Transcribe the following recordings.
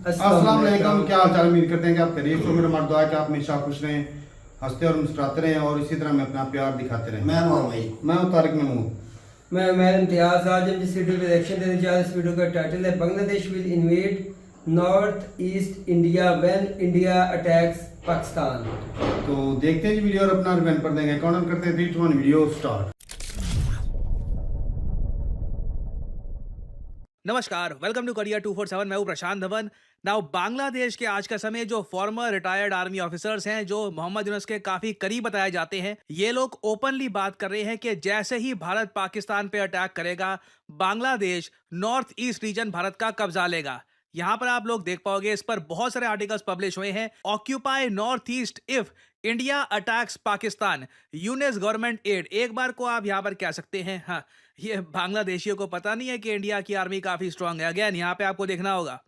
अस्सलाम वालेकुम। क्या हाल चाल? उम्मीद करते हैं कि आप खैरियत से। मेरा मर्द दुआ है कि आप हमेशा खुश रहें, हंसते और मुस्कुराते रहें और इसी तरह में अपना प्यार दिखाते रहें। मैं मोहम्मद भाई। मैं हूं तारिक महमूद। मैं इम्तियाज। आज हम जिस वीडियो पे रिएक्शन देने जा रहे हैं, इस वीडियो का टाइटल है Bangladesh will invade north east India when India attacks Pakistan. तो देखते हैं जी वीडियो और अपना रिव्यू पर देंगे। काउंट करते हैं 3 2 1 वीडियो स्टार्ट। नमस्कार, वेलकम टू करियर 247। मैं हूं प्रशांत धवन। नाउ बांग्लादेश के आज का समय जो फॉर्मर रिटायर्ड आर्मी ऑफिसर्स हैं, जो मोहम्मद यूनुस के काफी करीब बताए जाते हैं, ये लोग ओपनली बात कर रहे हैं कि जैसे ही भारत पाकिस्तान पे अटैक करेगा, Bangladesh north east region Bharat का कब्जा लेगा। यहाँ पर आप लोग देख पाओगे, इस पर बहुत सारे आर्टिकल्स पब्लिश हुए हैं। Occupy north east if India attacks Pakistan, unless government aid. एक बार को आप यहाँ पर कह सकते हैं, हाँ, ये बांग्लादेशियों को पता नहीं है कि इंडिया की आर्मी काफी स्ट्रांग है। अगेन यहाँ पे आपको देखना होगा,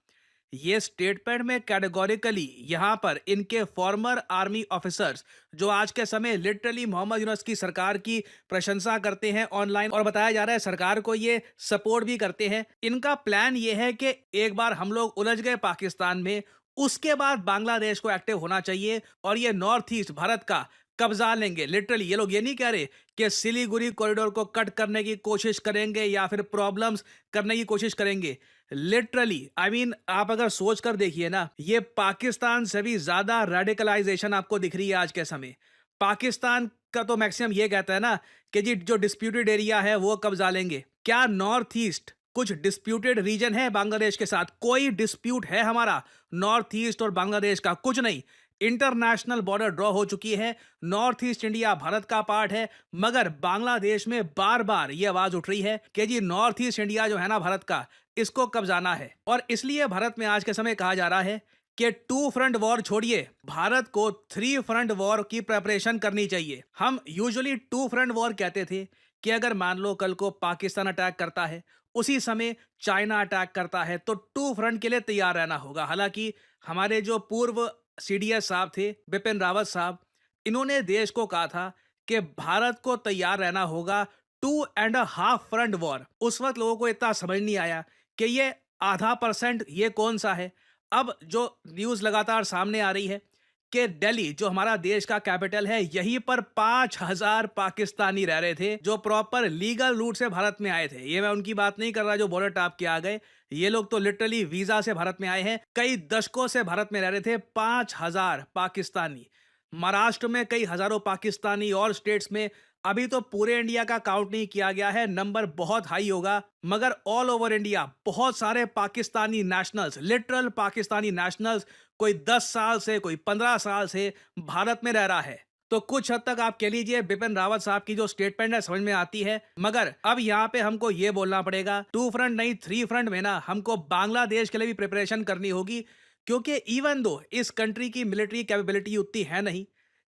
ये स्टेटमेंट में कैटेगोरिकली यहाँ पर इनके फॉर्मर आर्मी ऑफिसर्स जो आज के समय लिटरली मोहम्मद यूनुस की सरकार की प्रशंसा करते हैं ऑनलाइन, और बताया जा रहा है सरकार को ये सपोर्ट भी करते हैं। इनका प्लान ये है कि एक बार हम लोग उलझ गए पाकिस्तान में, उसके बाद बांग्लादेश को एक्टिव होना चाहिए और ये नॉर्थ ईस्ट भारत का कब्जा लेंगे। लिटरली ये लोग ये नहीं कह रहे कि सिलीगुड़ी कॉरिडोर को कट करने की कोशिश करेंगे या फिर प्रॉब्लम्स करने की कोशिश करेंगे। लिटरली आई मीन, आप अगर सोच कर देखिए ना, ये पाकिस्तान से भी ज्यादा रेडिकलाइजेशन आपको दिख रही है आज के समय। पाकिस्तान का तो मैक्सिमम ये कहता है ना कि जी जो डिस्प्यूटेड एरिया है वो कब्जा लेंगे। क्या नॉर्थ ईस्ट कुछ डिस्प्यूटेड रीजन है बांग्लादेश के साथ? कोई डिस्प्यूट है हमारा नॉर्थ ईस्ट और बांग्लादेश का? कुछ नहीं। इंटरनेशनल बॉर्डर ड्रॉ हो चुकी है। नॉर्थ ईस्ट इंडिया भारत का पार्ट है, मगर बांग्लादेश में बार बार ये आवाज उठ रही है कि जी नॉर्थ ईस्ट इंडिया जो है ना भारत का, इसको कब्जाना है। और इसलिए भारत में आज के समय कहा जा रहा है कि 2 फ्रंट वॉर छोड़िए, भारत को 3 फ्रंट वॉर की प्रिपरेशन करनी चाहिए। हम यूजुअली 2 फ्रंट वॉर कहते थे कि अगर मान लो कल को पाकिस्तान अटैक करता है, उसी समय चाइना अटैक करता है, तो 2 फ्रंट के लिए तैयार रहना होगा। हालांकि हमारे जो पूर्व सीडीएस साहब थे, बिपिन रावत साहब, इन्होंने देश को कहा था कि भारत को तैयार रहना होगा 2.5 फ्रंट वॉर। उस वक्त लोगों को इतना समझ नहीं आया कि ये आधा % ये कौन सा है। अब जो न्यूज लगातार सामने आ रही है कि दिल्ली जो हमारा देश का कैपिटल है, यहीं पर 5000 पाकिस्तानी रह रहे थे जो प्रॉपर लीगल रूट से भारत में आए थे। ये मैं उनकी बात नहीं कर रहा जो बॉर्डर टाप के आ गए। ये लोग तो लिटरली वीजा से भारत में आए हैं। कई दशकों से भारत में रह रहे थे 5000 पाकिस्तानी। महाराष्ट्र में कई हजारों पाकिस्तानी और स्टेट्स में। अभी तो पूरे इंडिया का काउंट नहीं किया गया है, नंबर बहुत हाई होगा, मगर ऑल ओवर इंडिया बहुत सारे Pakistani nationals, literal Pakistani nationals, कोई 10 साल से, कोई 15 साल से भारत में रह रहा है। तो कुछ हद तक आप कह लीजिए बिपिन रावत साहब की जो स्टेटमेंट है समझ में आती है, मगर अब यहाँ पे हमको ये बोलना पड़ेगा 2 फ्रंट नहीं 3 फ्रंट में ना, हमको बांग्लादेश के लिए भी प्रिपरेशन करनी होगी। क्योंकि इवन दो इस कंट्री की मिलिट्री कैपेबिलिटी उतनी है नहीं,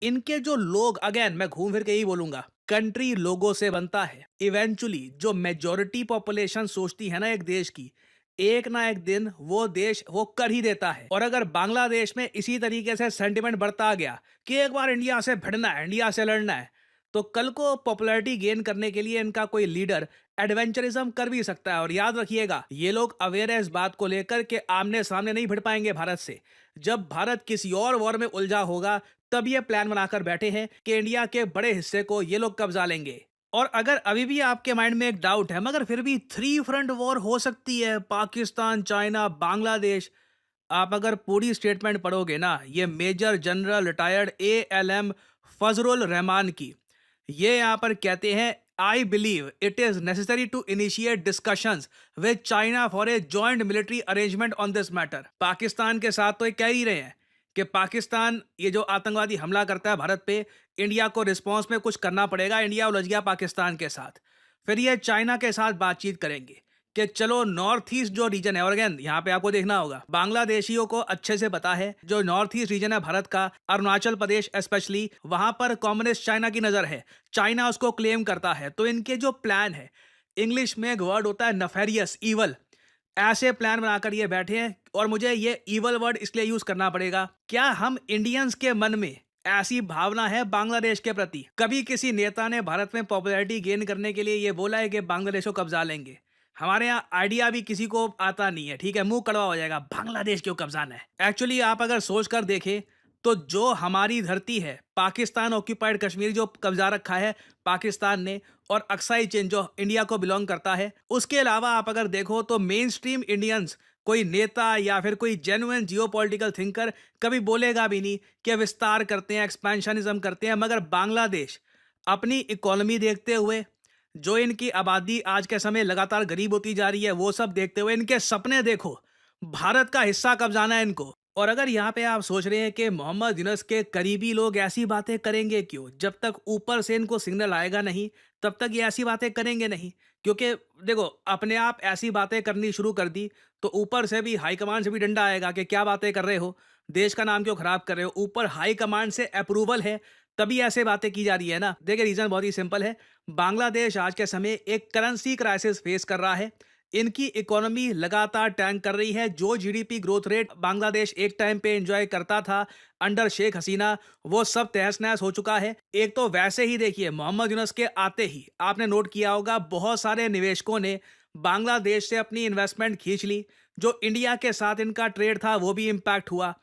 इनके जो लोग, अगेन मैं घूम फिर के यही बोलूंगा, कंट्री लोगों से बनता है। इवेंचुअली जो मेजॉरिटी पॉपुलेशन सोचती है ना एक देश की, एक ना एक दिन वो देश वो कर ही देता है। और अगर बांग्लादेश में इसी तरीके से सेंटिमेंट बढ़ता गया कि एक बार इंडिया से भिड़ना है, इंडिया से लड़ना है, तो कल को पॉपुलैरिटी गेन करने के लिए इनका कोई लीडर एडवेंचरिज्म कर भी सकता है। और याद रखिएगा, ये लोग अवेयर है इस बात को लेकर के आमने सामने नहीं भिड़ पाएंगे भारत से। जब भारत किसी और वॉर में उलझा होगा, तब ये प्लान बनाकर बैठे हैं कि इंडिया के बड़े हिस्से को ये लोग कब्जा लेंगे। और अगर अभी भी आपके माइंड में एक डाउट है, मगर फिर भी 3 फ्रंट वॉर हो सकती है, पाकिस्तान, चाइना, बांग्लादेश, आप अगर पूरी स्टेटमेंट पढ़ोगे ना, ये major general retired ALM Fazlur Rahman की, ये यहाँ पर कहते हैं, I believe it is necessary to initiate discussions with China for a joint military arrangement on this matter. Pakistan के साथ तो ये कह ही रहे हैं कि पाकिस्तान ये जो आतंकवादी हमला करता है भारत पे, इंडिया को रिस्पांस में कुछ करना पड़ेगा। इंडिया उलझ गया पाकिस्तान के साथ, फिर ये चाइना के साथ बातचीत करेंगे कि चलो नॉर्थ ईस्ट जो रीजन है, और अगेन यहाँ पे आपको देखना होगा, बांग्लादेशियों को अच्छे से पता है जो नॉर्थ ईस्ट रीजन है भारत का, अरुणाचल प्रदेश स्पेशली, वहां पर कम्युनिस्ट चाइना की नजर है, चाइना उसको क्लेम करता है। तो इनके जो प्लान है, इंग्लिश में एक वर्ड होता है नफेरियस, ईवल, ऐसे प्लान बनाकर ये बैठे हैं। और मुझे ये ईवल वर्ड इसलिए यूज करना पड़ेगा, क्या हम इंडियंस के मन में ऐसी भावना है बांग्लादेश के प्रति? कभी किसी नेता ने भारत में पॉपुलैरिटी गेन करने के लिए ये बोला है कि बांग्लादेश को कब्जा लेंगे? हमारे यहाँ आइडिया भी किसी को आता नहीं है, ठीक है, मुंह कड़वा हो जाएगा, बांग्लादेश क्यों कब्जाना है। एक्चुअली आप अगर सोच कर देखें तो जो हमारी धरती है, पाकिस्तान ऑक्यूपाइड कश्मीर जो कब्जा रखा है पाकिस्तान ने, और अक्साई चीन जो इंडिया को बिलोंग करता है, उसके अलावा आप अगर देखो तो मेन स्ट्रीम इंडियंस, कोई नेता या फिर कोई जेन्युइन जियोपॉलिटिकल थिंकर कभी बोलेगा भी नहीं कि विस्तार करते हैं, एक्सपेंशनिज्म करते हैं। मगर बांग्लादेश अपनी इकोनॉमी देखते हुए, जो इनकी आबादी आज के समय लगातार गरीब होती जा रही है, वो सब देखते हुए इनके सपने देखो, भारत का हिस्सा कब जाना है इनको। और अगर यहाँ पे आप सोच रहे हैं कि मोहम्मद यूनुस के करीबी लोग ऐसी बातें करेंगे क्यों, जब तक ऊपर से इनको सिग्नल आएगा नहीं तब तक ये ऐसी बातें करेंगे नहीं। क्योंकि देखो, अपने आप ऐसी बातें करनी शुरू कर दी तो ऊपर से भी, हाई कमांड से भी डंडा आएगा कि क्या बातें कर रहे हो, देश का नाम क्यों खराब कर रहे हो। ऊपर हाई कमांड से अप्रूवल है तभी ऐसे बातें की जा रही है ना। देखिए, रीजन बहुत ही सिंपल है, बांग्लादेश आज के समय एक करेंसी क्राइसिस फेस कर रहा है। इनकी इकोनॉमी लगातार टैंक कर रही है। जो जीडीपी ग्रोथ रेट बांग्लादेश एक टाइम पे एंजॉय करता था अंडर शेख हसीना, वो सब तहस नहस हो चुका है। एक तो वैसे ही देखिए, मोहम्मद यूनुस के आते ही आपने नोट किया होगा, बहुत सारे निवेशकों ने बांग्लादेश से अपनी इन्वेस्टमेंट खींच ली। जो इंडिया के साथ इनका ट्रेड था वो भी इम्पैक्ट हुआ।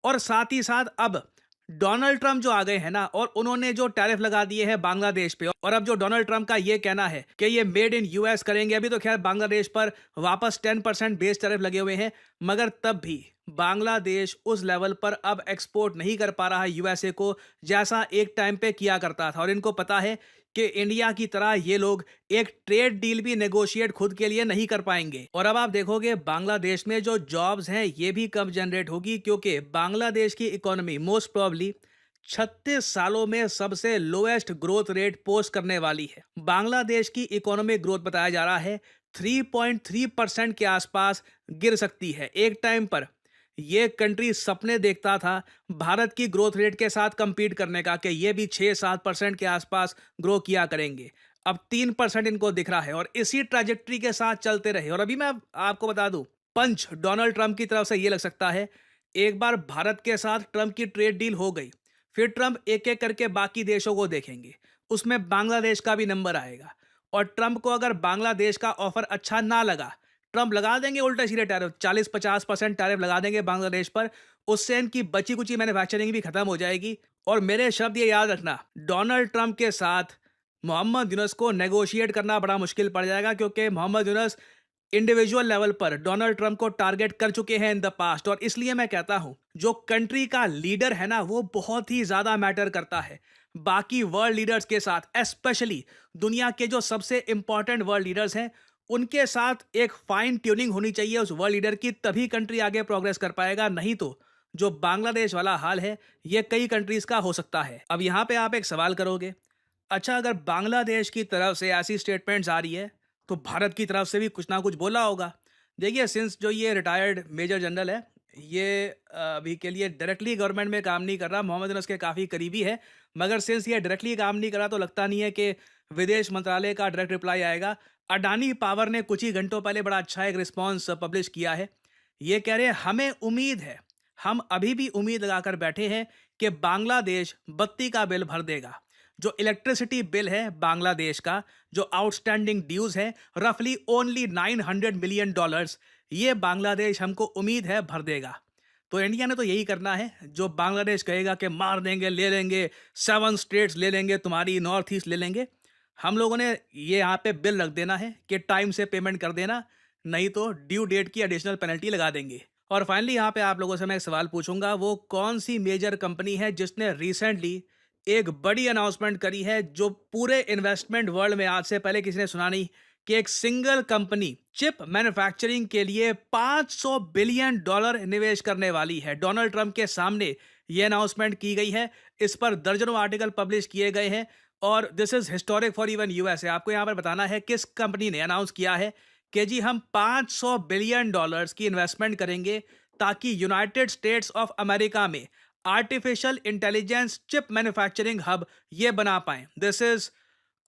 और साथ ही साथ अब डोनाल्ड ट्रंप जो आ गए हैं ना, और उन्होंने जो टैरिफ लगा दिए हैं बांग्लादेश पे, और अब जो डोनाल्ड ट्रंप का ये कहना है कि ये मेड इन यूएस करेंगे। अभी तो खैर बांग्लादेश पर वापस 10% बेस टैरिफ लगे हुए हैं, मगर तब भी बांग्लादेश उस लेवल पर अब एक्सपोर्ट नहीं कर पा रहा है यूएसए को, जैसा एक टाइम पे किया करता था। और इनको पता है कि इंडिया की तरह ये लोग एक ट्रेड डील भी नेगोशिएट खुद के लिए नहीं कर पाएंगे। और अब आप देखोगे बांग्लादेश में जो जॉब्स हैं ये भी कम जनरेट होगी, क्योंकि बांग्लादेश की इकोनॉमी मोस्ट प्रोबेबली 36 सालों में सबसे लोएस्ट ग्रोथ रेट पोस्ट करने वाली है। बांग्लादेश की इकोनॉमिक ग्रोथ बताया जा रहा है 3.3% के आसपास गिर सकती है। एक टाइम पर ये कंट्री सपने देखता था भारत की ग्रोथ रेट के साथ कंपीट करने का, कि ये भी 6-7% के आसपास ग्रो किया करेंगे। अब 3% इनको दिख रहा है और इसी ट्रैजेक्टरी के साथ चलते रहे। और अभी मैं आपको बता दूं, पंच डोनाल्ड ट्रंप की तरफ से ये लग सकता है, एक बार भारत के साथ ट्रंप की ट्रेड डील हो गई, फिर ट्रंप एक एक करके बाकी देशों को देखेंगे, उसमें बांग्लादेश का भी नंबर आएगा। और ट्रंप को अगर बांग्लादेश का ऑफर अच्छा ना लगा, ट्रंप लगा देंगे उल्टे सीधे टैरिफ, 40-50% टैरिफ लगा देंगे बांग्लादेश पर। उससे इनकी बची कुची मैन्युफैक्चरिंग भी खत्म हो जाएगी। और मेरे शब्द ये याद रखना, डोनाल्ड ट्रंप के साथ मोहम्मद यूनुस को नेगोशिएट करना बड़ा मुश्किल पड़ जाएगा, क्योंकि मोहम्मद यूनुस इंडिविजुअल लेवल पर डोनाल्ड ट्रंप को टारगेट कर चुके हैं इन द पास्ट। और इसलिए मैं कहता हूं, जो कंट्री का लीडर है ना, वो बहुत ही ज्यादा मैटर करता है बाकी वर्ल्ड लीडर्स के साथ। स्पेशली दुनिया के जो सबसे इंपॉर्टेंट वर्ल्ड लीडर्स हैं, उनके साथ एक फाइन ट्यूनिंग होनी चाहिए उस वर्ल्ड लीडर की, तभी कंट्री आगे प्रोग्रेस कर पाएगा। नहीं तो जो बांग्लादेश वाला हाल है ये कई कंट्रीज का हो सकता है। अब यहाँ पे आप एक सवाल करोगे, अच्छा अगर बांग्लादेश की तरफ से ऐसी स्टेटमेंट्स आ रही है तो भारत की तरफ से भी कुछ ना कुछ बोला होगा। देखिए, सिंस जो ये रिटायर्ड मेजर जनरल है, ये अभी के लिए डायरेक्टली गवर्नमेंट में काम नहीं कर रहा, मोहम्मद यूनुस के काफ़ी करीबी है, मगर सिंस ये डायरेक्टली काम नहीं कर रहा तो लगता नहीं है कि विदेश मंत्रालय का डायरेक्ट रिप्लाई आएगा। अडानी पावर ने कुछ ही घंटों पहले बड़ा अच्छा एक रिस्पॉन्स पब्लिश किया है। ये कह रहे हैं, हमें उम्मीद है, हम अभी भी उम्मीद लगाकर बैठे हैं कि बांग्लादेश बत्ती का बिल भर देगा। जो इलेक्ट्रिसिटी बिल है बांग्लादेश का, जो आउटस्टैंडिंग ड्यूज है रफली ओनली $900 मिलियन, ये बांग्लादेश हमको उम्मीद है भर देगा। तो इंडिया ने तो यही करना है, जो बांग्लादेश कहेगा कि मार देंगे, ले लेंगे, 7 स्टेट्स ले लेंगे, तुम्हारी नॉर्थ ईस्ट ले लेंगे, हम लोगों ने ये यहाँ पे बिल रख देना है कि टाइम से पेमेंट कर देना, नहीं तो ड्यू डेट की एडिशनल पेनल्टी लगा देंगे। और फाइनली यहाँ पे आप लोगों से मैं एक सवाल पूछूंगा, वो कौन सी मेजर कंपनी है जिसने रिसेंटली एक बड़ी अनाउंसमेंट करी है, जो पूरे इन्वेस्टमेंट वर्ल्ड में आज से पहले किसी ने सुना नहीं, कि एक सिंगल कंपनी चिप मैन्युफैक्चरिंग के लिए $500 बिलियन निवेश करने वाली है। डोनाल्ड ट्रंप के सामने ये अनाउंसमेंट की गई है, इस पर दर्जनों आर्टिकल पब्लिश किए गए हैं, और this is historic for even USA. आपको यहाँ पर बताना है किस कंपनी ने अनाउंस किया है कि जी हम $500 बिलियन की इन्वेस्टमेंट करेंगे ताकि यूनाइटेड स्टेट्स ऑफ अमेरिका में artificial intelligence chip manufacturing hub ये बना पाएं। This is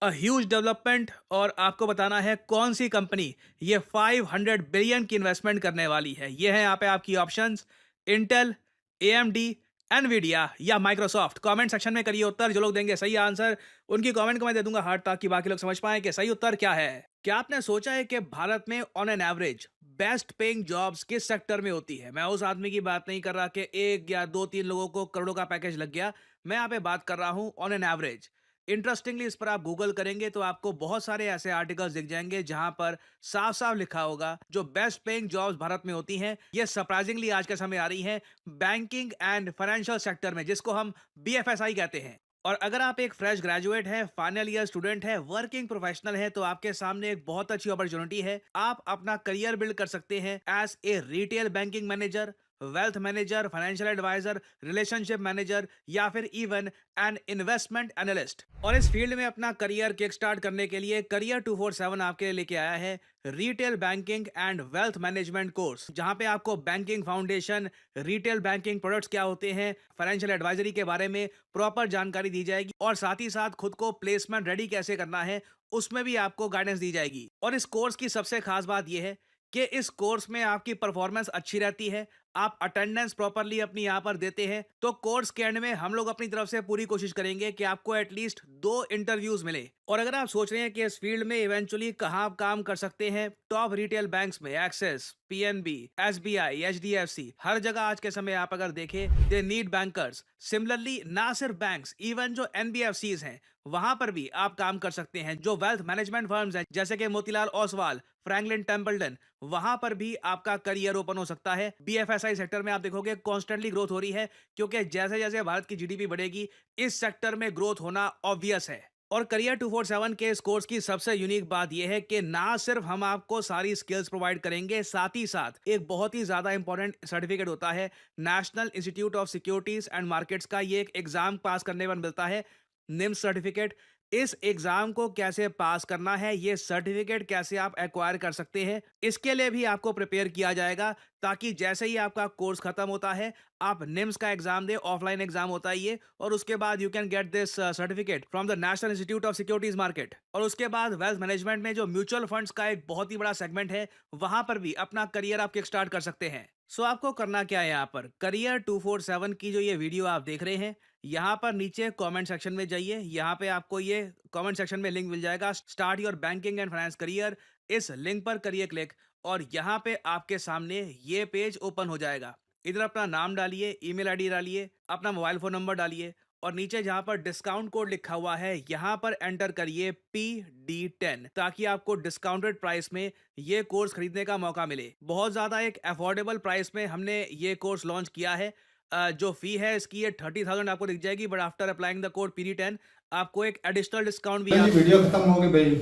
a huge development. और आपको बताना है कौन सी कंपनी ये 500 बिलियन की इन्वेस्टमेंट करने वाली है। ये है यहाँ पे आपकी ऑप्शंस, इंटेल, AMD, एनवीडिया या माइक्रोसॉफ्ट। कमेंट सेक्शन में करिए उत्तर। जो लोग देंगे सही आंसर, उनकी कमेंट को मैं दे दूंगा हार्ट, ताकि बाकी लोग समझ पाएं कि सही उत्तर क्या है। क्या आपने सोचा है कि भारत में on an average best paying jobs किस सेक्टर में होती है? मैं उस आदमी की बात नहीं कर रहा कि एक या दो तीन लोगों को करोड़ों का पैकेज लग गया। मैं यहाँ पे बात कर रहा हूँ ऑन एन एवरेज। इंटरेस्टिंगली इस पर आप गूगल करेंगे तो आपको बहुत सारे ऐसे आर्टिकल्स दिख जाएंगे जहां पर साफ साफ लिखा होगा जो बेस्ट पेइंग जॉब्स भारत में होती हैं ये सरप्राइजिंगली आज के समय आ रही हैं बैंकिंग एंड फाइनेंशियल सेक्टर में, जिसको हम BFSI कहते हैं। और अगर आप एक फ्रेश ग्रेजुएट हैं, फाइनल ईयर स्टूडेंट हैं, वर्किंग प्रोफेशनल हैं, तो आपके सामने एक बहुत अच्छी अपॉर्चुनिटी है। आप अपना करियर बिल्ड कर सकते हैं as a retail banking manager, wealth manager, financial adviser, relationship manager या फिर इवन एन इन्वेस्टमेंट एनालिस्ट। और इस फील्ड में अपना करियर किक स्टार्ट करने के लिए करियर 247 आपके लिए लेके आया है retail banking and wealth management course, जहां पे आपको banking foundation, retail banking products क्या होते हैं, फाइनेंशियल एडवाइजरी के बारे में प्रॉपर जानकारी दी जाएगी और साथ ही साथ खुद को प्लेसमेंट रेडी कैसे करना है उसमें भी आपको गाइडेंस दी जाएगी। और इस कोर्स की सबसे खास बात यह है कि इस कोर्स में आपकी परफॉर्मेंस अच्छी रहती है, आप अटेंडेंस प्रॉपरली अपनी यहाँ पर देते हैं, तो कोर्स के एंड में हम लोग अपनी तरफ से पूरी कोशिश करेंगे कि आपको एटलीस्ट 2 इंटरव्यूज मिले। और अगर आप सोच रहे हैं कि इस फील्ड में इवेंचुअली कहाँ आप काम कर सकते हैं, टॉप रिटेल बैंक्स में एक्सिस, PNB, SBI, HDFC, हर जगह आज के समय आप अगर देखें दे नीड बैंकर्स। सिमिलरली ना सिर्फ बैंक्स, इवन जो NBFCs हैं वहां पर भी आप काम कर सकते हैं। जो वेल्थ मैनेजमेंट फर्म्स हैं जैसे कि मोतीलाल ओसवाल, फ्रैंकलिन टेम्पल्टन, वहां पर भी आपका करियर ओपन हो सकता है। BFSI सेक्टर में आप देखोगे कॉन्स्टेंटली ग्रोथ हो रही है, क्योंकि जैसे जैसे भारत की GDP बढ़ेगी इस सेक्टर में ग्रोथ होना ऑब्वियस है। और करियर 247 के इस कोर्स की सबसे यूनिक बात यह है कि ना सिर्फ हम आपको सारी स्किल्स प्रोवाइड करेंगे, साथ ही साथ एक बहुत ही ज्यादा इंपॉर्टेंट सर्टिफिकेट होता है national institute of securities and markets का। ये एक एग्जाम पास करने पर मिलता है, NIMS सर्टिफिकेट। इस एग्जाम को कैसे पास करना है, ये सर्टिफिकेट कैसे आप एक्वायर कर सकते हैं, इसके लिए भी आपको प्रिपेयर किया जाएगा, ताकि जैसे ही आपका कोर्स खत्म होता है आप NIMS का एग्जाम दे, ऑफलाइन एग्जाम होता है ये, और उसके बाद you can get this certificate from the national institute of securities market. और उसके बाद वेल्थ मैनेजमेंट में जो म्यूचुअल फंड्स का एक बहुत ही बड़ा सेगमेंट है वहां पर भी अपना करियर आप किक स्टार्ट कर सकते हैं। सो आपको करना क्या है, यहाँ पर करियर 247 की जो ये वीडियो आप देख रहे हैं, यहाँ पर नीचे कमेंट सेक्शन में जाइए, यहाँ पे आपको ये कमेंट सेक्शन में लिंक मिल जाएगा, start your banking and finance career. इस लिंक पर करिए क्लिक और यहाँ पे आपके सामने ये पेज ओपन हो जाएगा। इधर अपना नाम डालिए, ईमेल आईडी डालिए, अपना मोबाइल फोन नंबर डालिए और नीचे जहां पर डिस्काउंट कोड लिखा हुआ है यहाँ पर एंटर करिए PD10, ताकि आपको डिस्काउंटेड प्राइस में ये कोर्स खरीदने का मौका मिले। बहुत ज्यादा एक अफोर्डेबल प्राइस में हमने ये कोर्स लॉन्च किया है। जो फी है इसकी ये 30,000 आपको दिख जाएगी, but after applying the code PD10 आपको एक एडिशनल डिस्काउंट भी। वीडियो खत्म हो गई भाई।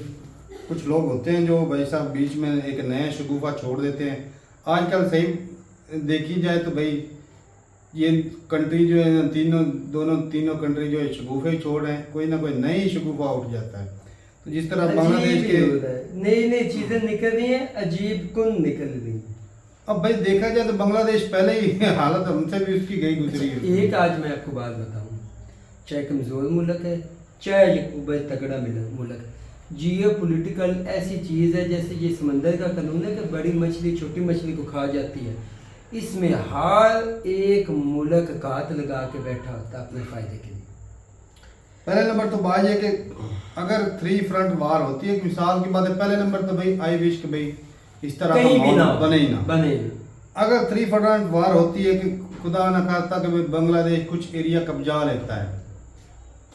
कुछ लोग होते हैं जो भाई साहब बीच में एक नया शगुफा छोड़ देते हैं। आजकल सही देखी जाए तो भाई ये कंट्री जो है तीनों कंट्री जो है शगुफे छोड़ रहे हैं, कोई ना कोई नई शगुफा उठ जाता है। तो जिस तरह बांग्लादेश के नई नई चीजें निकल रही हैं, अजीब कुन निकल रही हैं। अब भाई देखा जाए तो बांग्लादेश पहले ही हालत हमसे भी उसकी गई गुजरी है। एक आज मैं आपको बात बताऊं, चाहे कमजोर मुल्क है चाहे तगड़ा मुल्क है, जियो पोलिटिकल ऐसी चीज़ है जैसे ये समंदर का कानून है कि बड़ी मछली छोटी मछली को खा जाती है। इसमें हर एक मुल्क घात लगा के बैठा होता है अपने फायदे के लिए। पहले नंबर तो बात है कि अगर 3 फ्रंट वार होती है, मिसाल की बात है, पहले नंबर तो भाई आई विश कि भाई इस तरह का माहौल बने ही ना। अगर 3 फ्रंट वार होती है कि खुदा न खास्ता कि भाई बांग्लादेश कुछ एरिया कब्जा लेता है,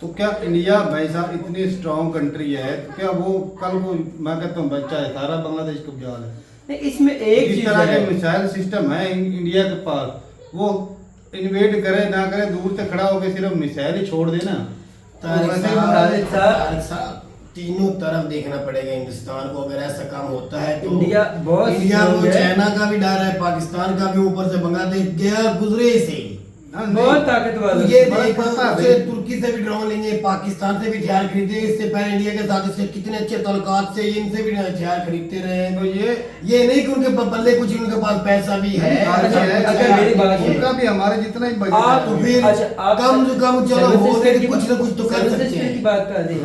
तो क्या इंडिया भाई साहब इतनी स्ट्रॉन्ग कंट्री है, तो क्या वो कल को मैं कहता हूँ बच्चा है सारा बांग्लादेश कब्जा ले? इसमें एक इस तरह के मिसाइल सिस्टम है इंडिया के पास, वो इन्वेड करे ना करे, दूर से खड़ा होकर सिर्फ मिसाइल ही छोड़ देना। तीनों तरफ देखना पड़ेगा हिंदुस्तान को। अगर ऐसा काम होता है तो इंडिया को चाइना का भी डर है, पाकिस्तान का भी, ऊपर से बांग्लादेश गया गुजरे से बहुत ताकतवर। ये तुर्की से भी ड्रोन लेंगे, पाकिस्तान से भी हथियार खरीदे, इससे पहले इंडिया के साथ इससे कितने अच्छे ताल्लुकात से इनसे भी हथियार खरीदते रहे। तो ये नहीं कि उनके पल्ले कुछ, उनके पास पैसा भी है। अगर मेरी बात उनका भी हमारे जितना ही बजट आप तो फिर कम से कम चलो कुछ ना कुछ तो कर सकते हैं। की बात कर दें,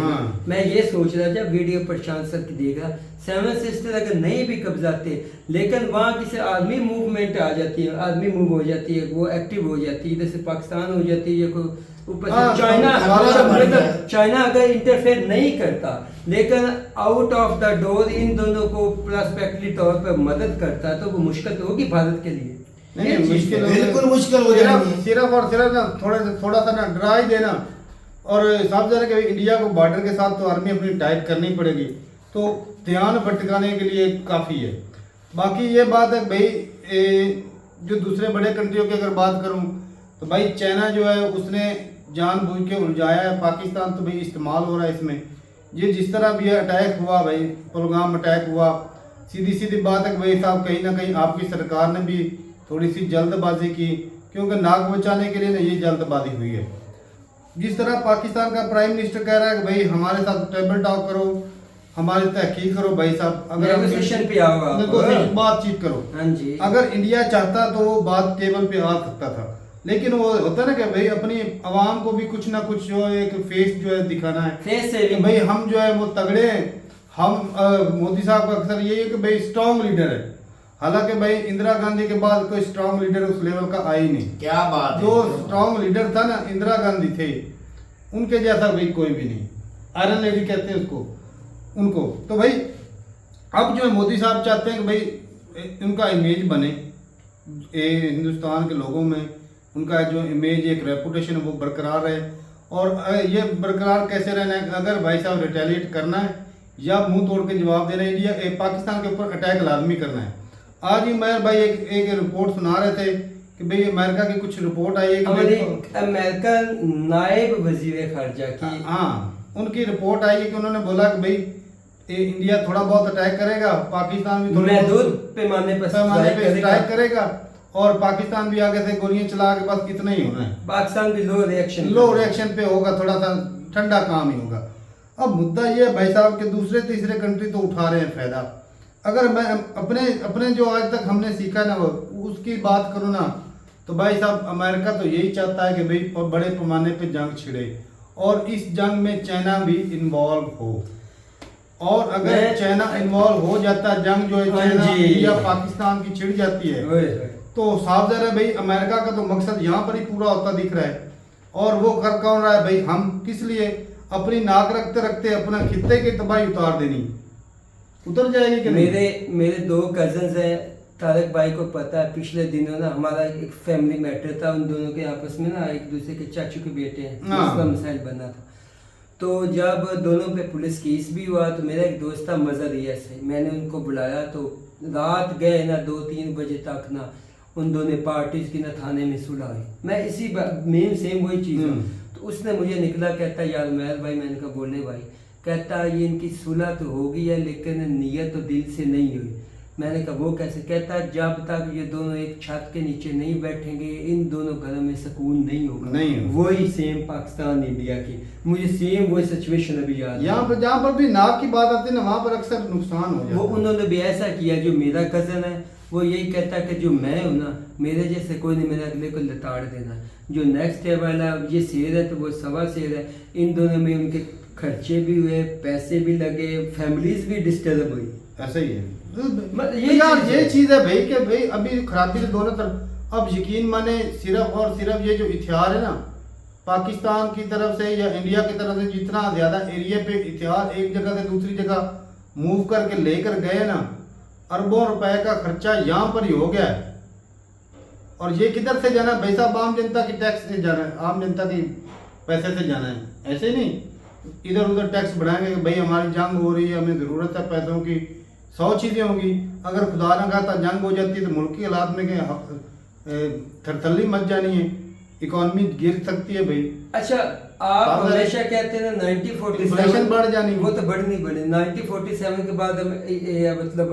मैं ये सोच रहा था वीडियो प्रशांत सर की देगा, 7 सिस्टर अगर नहीं भी कब्जाते लेकिन वहाँ किसी आदमी मूवमेंट आ जाती है, आदमी मूव हो जाती है, वो एक्टिव हो जाती है, जैसे पाकिस्तान हो जाती है, ऊपर से चाइना अगर इंटरफेयर नहीं करता लेकिन out of the door in दोनों को प्रोस्पेक्टली तौर पर मदद करता है, तो वो मुश्किल तो होगी भारत के लिए। नहीं मुश्किल बिल्कुल मुश्किल हो जाएगी। सिर्फ और सिर्फ ना थोड़ा सा ना डरा ही देना, और साफ जाहिर है कि इंडिया को बॉर्डर के साथ तो आर्मी अपनी टाइट करनी पड़ेगी, तो ध्यान भटकाने के लिए काफ़ी है। बाकी ये बात है भाई, जो दूसरे बड़े कंट्रियों की अगर बात करूं तो भाई चाइना जो है उसने जानबूझ के उलझाया है पाकिस्तान, तो भाई इस्तेमाल हो रहा है इसमें। ये जिस तरह भी अटैक हुआ भाई, पहलगाम अटैक हुआ, सीधी बात है भाई साहब, कहीं ना कहीं आपकी सरकार ने भी थोड़ी सी जल्दबाजी की, क्योंकि नाक बचाने के लिए ना ये जल्दबाजी हुई है। जिस तरह पाकिस्तान का प्राइम मिनिस्टर कह रहा है कि भाई हमारे साथ टेबल टॉक करो, हमारी तहकीक करो भाई साहब, अगर नेगोशिएशन पे आओ आप, बातचीत करो। हाँ जी। अगर इंडिया चाहता तो वो बात टेबल पे आ सकता था, लेकिन वो होता ना कि भाई अपनी आवाम को भी कुछ ना कुछ जो एक फेस जो है दिखाना है, फेस से भाई हम जो है वो तगड़े हैं। हम मोदी साहब का अक्सर ये है कि भाई स्ट्रॉन्ग लीडर है, हालांकि भाई इंदिरा गांधी के बाद कोई स्ट्रॉन्ग लीडर उस लेवल का आई नहीं। क्या बात है। जो स्ट्रॉन्ग लीडर था ना इंदिरा गांधी थे, उनके जैसा भाई कोई भी नहीं, आयरन लेडी कहते हैं उसको, उनको। तो भाई अब जो है मोदी साहब चाहते हैं कि भाई उनका इमेज बने हिंदुस्तान के लोगों में, उनका जो इमेज एक रेपुटेशन है वो बरकरार रहे। और ये बरकरार कैसे रहना है, अगर भाई साहब रिटेलिएट करना है या मुंह तोड़ के जवाब देना है, इंडिया पाकिस्तान के ऊपर अटैक लाजमी करना है। आज ही मैं भाई एक रिपोर्ट सुना रहे थे कि भाई अमेरिका की कुछ रिपोर्ट आई है कि अमेरिका नायब वजीर खारजा की, हाँ उनकी रिपोर्ट आई है कि उन्होंने बोला कि भाई इंडिया थोड़ा बहुत अटैक करेगा, पाकिस्तान भी महदूद पैमाने पर अटैक करेगा, और पाकिस्तान भी आगे से गोलियां चला के बस इतना ही होना है। पाकिस्तान भी लो रिएक्शन पे होगा, थोड़ा सा ठंडा काम ही होगा। अब मुद्दा ये है भाई साहब कि दूसरे तीसरे कंट्री तो उठा रहे हैं फायदा। अगर मैं अपने जो आज तक हमने सीखा ना उसकी बात करूँ ना, तो भाई साहब अमेरिका तो यही चाहता है कि भाई बड़े पैमाने पे जंग छिड़े, और इस जंग में चाइना भी इन्वॉल्व हो। और अगर चाइना इन्वॉल्व हो जाता है, जंग जो है चाइना या पाकिस्तान की छिड़ जाती है, तो साफ जाहिर है भाई अमेरिका का तो मकसद यहाँ पर ही पूरा होता दिख रहा है। और वो कर कौन रहा है भाई, हम किस लिए अपनी नाक रखते रखते अपना खित्ते की तबाही उतार देनी, उतर जाएगी कि मेरे दो कजन्स हैं, तारक भाई को पता है, पिछले दिनों ना हमारा एक फैमिली मैटर था, उन दोनों के आपस में ना एक दूसरे के चाचू के बेटे हैं, उसका मिसाइल बना था। तो जब दोनों पे पुलिस केस भी हुआ, तो मेरा एक दोस्त था मजरिया से, मैंने उनको बुलाया, तो रात गए ना 2-3 बजे तक ना उन दोनों पार्टीज की ना थाने में सुलह हुई। मैं इसी मेन सेम वही चीज़ हूँ। तो उसने मुझे निकला, कहता यार महल भाई, मैंने कहा बोले भाई, कहता ये इनकी सुलह तो होगी है लेकिन नीयत तो दिल से नहीं हुई। मैंने कहा वो कैसे, कहता जब तक ये दोनों एक छत के नीचे नहीं बैठेंगे इन दोनों घरों में सुकून नहीं होगा। नहीं वही सेम पाकिस्तान इंडिया की, मुझे सेम वही सिचुएशन अभी याद यहाँ पर, जहाँ पर भी नाक की बात आती है ना, वहाँ पर अक्सर नुकसान हो जाता है। वो उन्होंने भी ऐसा किया, जो मेरा कजन है वो यही कहता है कि जो मैं हूँ ना, मेरे जैसे कोई नहीं, मेरे अगले को लताड़ देना। जो नेक्स्ट है वाला ये शेर है तो वो सवा शेर है। इन दोनों में उनके खर्चे भी हुए, पैसे भी लगे, फैमिलीज भी डिस्टर्ब हुई। ऐसा ही है ये चीज है भाई कि भाई अभी खराबी तो दोनों तरफ। अब यकीन माने सिर्फ और सिर्फ ये जो हथियार है ना पाकिस्तान की तरफ से या इंडिया की तरफ से, जितना ज्यादा एरिया पे हथियार एक जगह से दूसरी जगह मूव करके लेकर गए ना, अरबों रुपए का खर्चा यहाँ पर ही हो गया है। और ये किधर से जाना है भाई साहब, आम जनता की टैक्स से जाना है, आम जनता की पैसे से जाना है। ऐसे नहीं इधर उधर टैक्स बढ़ाएंगे कि भाई हमारी जंग हो रही है, हमें ज़रूरत है पैसों की, 100 चीज़ें होंगी। अगर खुदा न खाता जंग हो जाती है तो मुल्क की हालात में थरथल्ली मच जानी है, इकोनॉमी गिर सकती है भाई। अच्छा, आप हमेशा कहते हैं ना 1947 बढ़ जानी, वो तो बढ़ नहीं बढ़ी। 1947 के बाद मतलब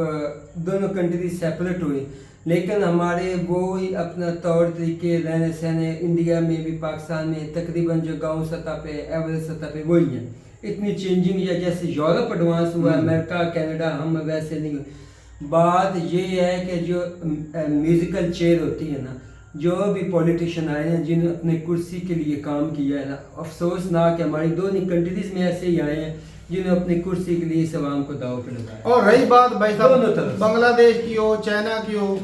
दोनों कंट्री सेपरेट हुई, लेकिन हमारे वो ही अपना तौर तरीके रहने सहने इंडिया में भी पाकिस्तान में तकरीबन जो गांव सतह पे एवरेज सतह पे वही है। इतनी चेंजिंग या जैसे यूरोप एडवांस हुआ, अमेरिका कनाडा, हम वैसे नहीं। बात ये है कि जो म्यूजिकल चेयर होती है ना, जो भी पॉलिटिशियन आए हैं जिन्होंने अपने कुर्सी के लिए काम किया है ना, अफसोसनाक है हमारी दोनों कंट्रीज में ऐसे ही आए हैं जिन्होंने अपनी कुर्सी के लिए इस अवाम को दाव पे लगाया। और रही बात भाई साहब बांग्लादेश की हो, चाइना की हो,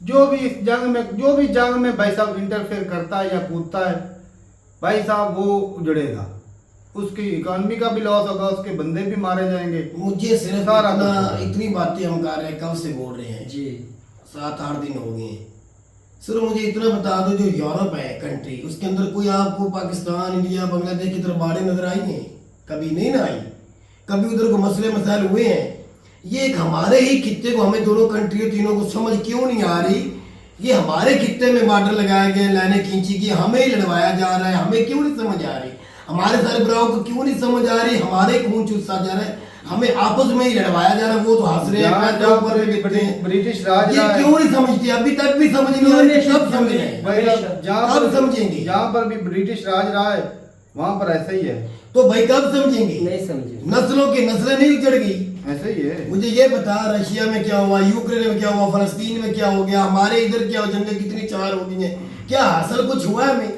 जो भी इस जंग में भाई साहब इंटरफेयर करता है या कूदता है भाई साहब, वो उजड़ेगा, उसकी इकोनॉमी का भी लॉस होगा, उसके बंदे भी मारे जाएंगे। मुझे सिर्फ सारा इतनी बातें हम कर रहे हैं, कब से बोल रहे हैं जी 7-8 दिन हो गए हैं। सिर्फ मुझे इतना बता दो, जो यूरोप है कंट्री, उसके अंदर कोई आपको पाकिस्तान, इंडिया, बांग्लादेश की तरफ बाढ़ें नजर आई हैं? कभी नहीं ना आई। कभी उधर को मसले मसाइल हुए हैं? ये एक हमारे ही खित्ते को, हमें दोनों कंट्रियों तीनों को समझ क्यों नहीं आ रही? ये हमारे खित्ते में बॉर्डर लगाए गए, लाइनें खींची की, हमें ही लड़वाया जा रहा है, हमें क्यों नहीं समझ आ रही? हमारे सरबराहों को क्यों नहीं समझ आ रही? हमारे खून चूसा जा रहा है, हमें आपस में ही लड़वाया जा रहा है। वो तो हंस रहे हैं, ब्रिटिश राज ये क्यों नहीं समझती? अभी तक भी समझ नहीं आ रही, कब समझेंगे? कब समझेंगे? जहाँ पर भी ब्रिटिश राज रहा है वहाँ पर ऐसा ही है। तो भाई कब समझेंगे? नहीं समझे। नस्लों की नस्लें नहीं चढ़ गई। ऐसे ही है। मुझे ये बता, रशिया में क्या हुआ, यूक्रेन में क्या हुआ, फलस्तीन में क्या हो गया, हमारे इधर क्या जंगें कितनी चार हो गई हैं? क्या हासिल कुछ हुआ हमें?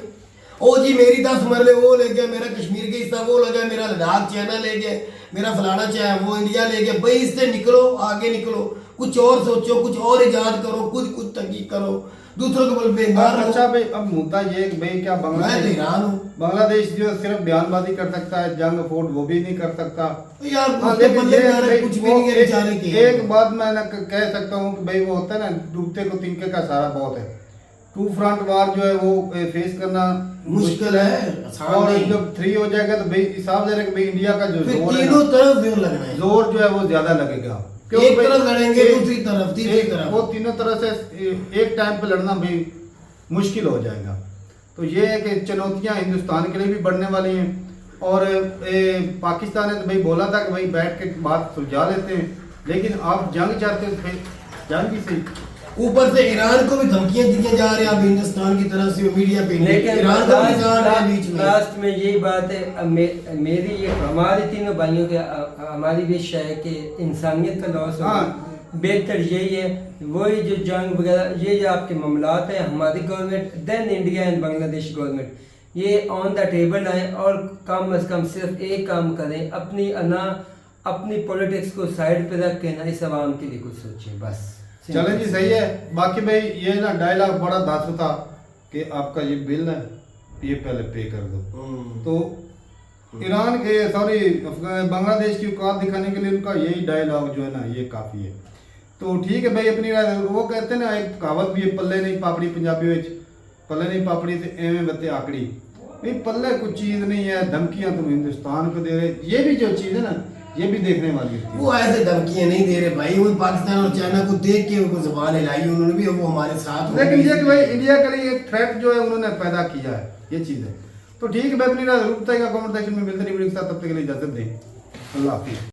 ओ जी मेरी 10 मरले वो ले गया, मेरा कश्मीर के हिस्सा वो लगा, मेरा लद्दाख चाइना ले गया, मेरा फलाना चाहे वो इंडिया ले गया। भाई इससे निकलो, आगे निकलो, कुछ और सोचो, कुछ और इजाद करो, कुछ तहकीक करो, दूसरों के बल पे अच्छा भाई, अब मुद्दा ये है कि भाई क्या बांग्लादेश जो सिर्फ बयानबाजी कर सकता है, जंग फोर्ट वो भी नहीं कर सकता यार। कुछ भी नहीं है बेचारे की। एक बात मैं कह सकता हूँ कि भाई वो होता है ना, डूबते को तिनके का सहारा बहुत है। 2 फ्रंट वार जो है वो फेस करना मुश्किल है, और जब 3 हो जाएगा तो भाई हिसाब दे रहे कि भाई इंडिया का जो जोर है, तीनों तरफ जोर लगना है, जोर जो है वो ज्यादा लगेगा। एक तरफ लड़ेंगे, दूसरी तरफ, तीसरी तरफ, वो तीनों तरह से एक टाइम पे लड़ना भी मुश्किल हो जाएगा। तो ये है कि चुनौतियां हिंदुस्तान के लिए भी बढ़ने वाली हैं। और पाकिस्तान ने तो भाई बोला था कि भाई बैठ के बात सुलझा लेते हैं, लेकिन आप जंग चाहते हो, फिर जंग ही सही। ऊपर से ईरान को भी धमकियां दी जा रही है अब हिंदुस्तान की तरफ से, मीडिया पे। लेकिन ईरान को भी जा रहा है बीच में। लास्ट में यही बात है, मेरी ये हमारे तीनों भाइयों के हमारी विश है कि इंसानियत का लॉस हो। बेहतर यही है, वही जो जंग वगैरह ये जो आपके मामलात है, हमारी government then India and Bangladesh government ये ऑन द टेबल आए और कम अज कम सिर्फ एक काम करें, अपनी पॉलिटिक्स को साइड पे रख के ना इस आवाम के लिए कुछ सोचें बस। चलें जी, सही है। बाकी भाई ये ना डायलॉग बड़ा धांसू था कि आपका ये बिल है ये पहले पे कर दो। तो ईरान के बांग्लादेश की औकात दिखाने के लिए उनका यही डायलॉग जो है ना ये काफ़ी है। तो ठीक है भाई, अपनी वो कहते हैं ना, एक कहावत भी है, पल्ले नहीं पापड़ी पंजाबी में, पल्ले नहीं पापड़ी से एवं बत्ते आकड़ी। भाई पल्ले कुछ चीज़ नहीं है, धमकियाँ तुम हिंदुस्तान को दे रहे, ये भी जो चीज़ है ना ये भी देखने वाली होती है। वो ऐसे धमकियां नहीं दे रहे भाई, वो पाकिस्तान और चाइना को देख के उनको जुबान हिलाई उन्होंने भी, वो हमारे साथ। लेकिन ये कि भाई इंडिया के लिए एक थ्रेट जो है उन्होंने पैदा किया है, ये चीज़ है। तो ठीक है भाई, अपनी राय जरूर बताइएगा कमेंट सेक्शन में। मिलते हैं वीडियो के साथ, तब तक के लिए इजाजत दें। अल्लाह हाफिज़।